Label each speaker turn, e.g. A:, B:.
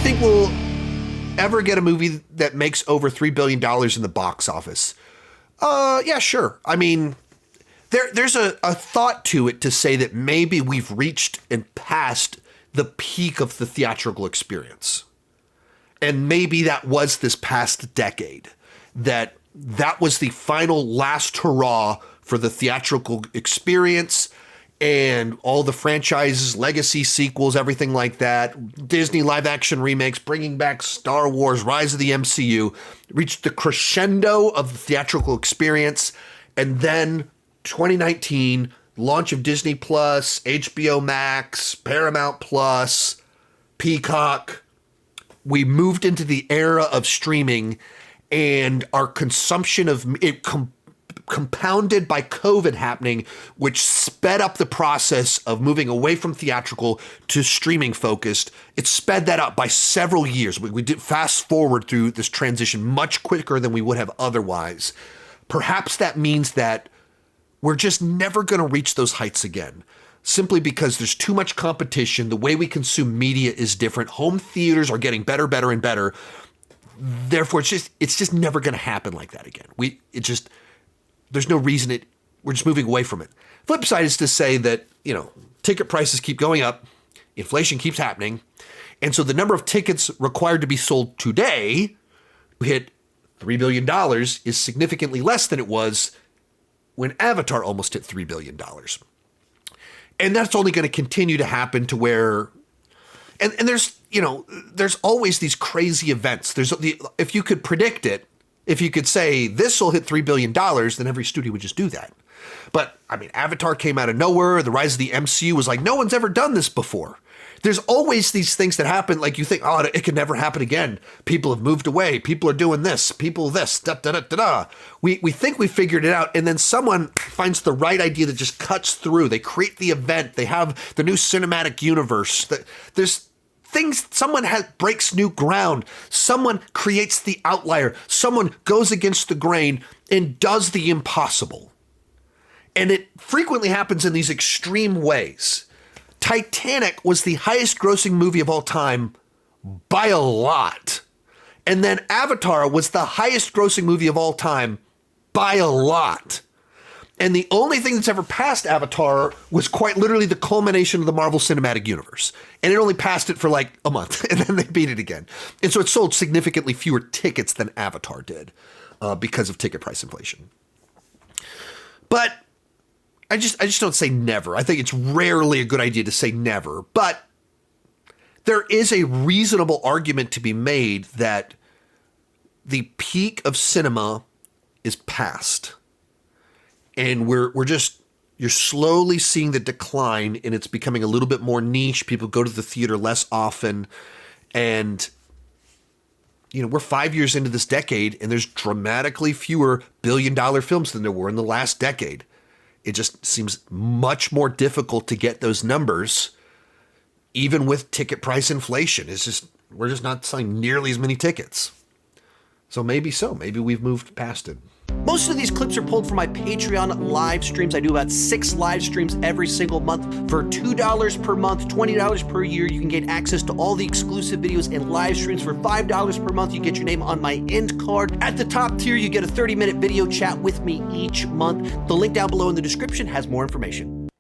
A: you think we'll ever get a movie that makes over $3 billion in the box office? Yeah, sure. I mean, there's a thought to it to say that maybe we've reached and passed the peak of the theatrical experience. And maybe that was this past decade, that was the final last hurrah for the theatrical experience and all the franchises, legacy sequels, everything like that, Disney live action remakes, bringing back Star Wars, Rise of the MCU, reached the crescendo of the theatrical experience. And then 2019, launch of Disney Plus, HBO Max, Paramount Plus, Peacock. We moved into the era of streaming, and our consumption of it compounded by COVID happening, which sped up the process of moving away from theatrical to streaming focused. It sped that up by several years. We did fast forward through this transition much quicker than we would have otherwise. Perhaps that means that we're just never going to reach those heights again, simply because there's too much competition. The way we consume media is different. Home theaters are getting better, and better. Therefore, it's just never going to happen like that again. There's no reason we're just moving away from it. Flip side is to say that, ticket prices keep going up, inflation keeps happening, and so the number of tickets required to be sold today to hit $3 billion is significantly less than it was when Avatar almost hit $3 billion. And that's only going to continue to happen to where, and there's always these crazy events. If you could predict it, if you could say this will hit $3 billion, then every studio would just do that. But I mean, Avatar came out of nowhere. The rise of the MCU was like, no one's ever done this before. There's always these things that happen. Like you think, oh, it can never happen again. People have moved away. People are doing this. People this. Da da da da da. We think we figured it out, and then someone finds the right idea that just cuts through. They create the event. They have the new cinematic universe. There's things. Someone breaks new ground. Someone creates the outlier. Someone goes against the grain and does the impossible. And it frequently happens in these extreme ways. Titanic was the highest grossing movie of all time by a lot. And then Avatar was the highest grossing movie of all time by a lot. And the only thing that's ever passed Avatar was quite literally the culmination of the Marvel Cinematic Universe. And it only passed it for like a month, and then they beat it again. And so it sold significantly fewer tickets than Avatar did because of ticket price inflation. But I just don't say never. I think it's rarely a good idea to say never, but there is a reasonable argument to be made that the peak of cinema is past, and you're slowly seeing the decline, and it's becoming a little bit more niche. People go to the theater less often, and we're 5 years into this decade, and there's dramatically fewer billion-dollar films than there were in the last decade. It just seems much more difficult to get those numbers, even with ticket price inflation. We're just not selling nearly as many tickets. So. Maybe we've moved past it.
B: Most of these clips are pulled from my Patreon live streams. I do about 6 live streams every single month. For $2 per month, $20 per year, you can get access to all the exclusive videos and live streams. For $5 per month, you get your name on my end card. At the top tier, you get a 30-minute video chat with me each month. The link down below in the description has more information.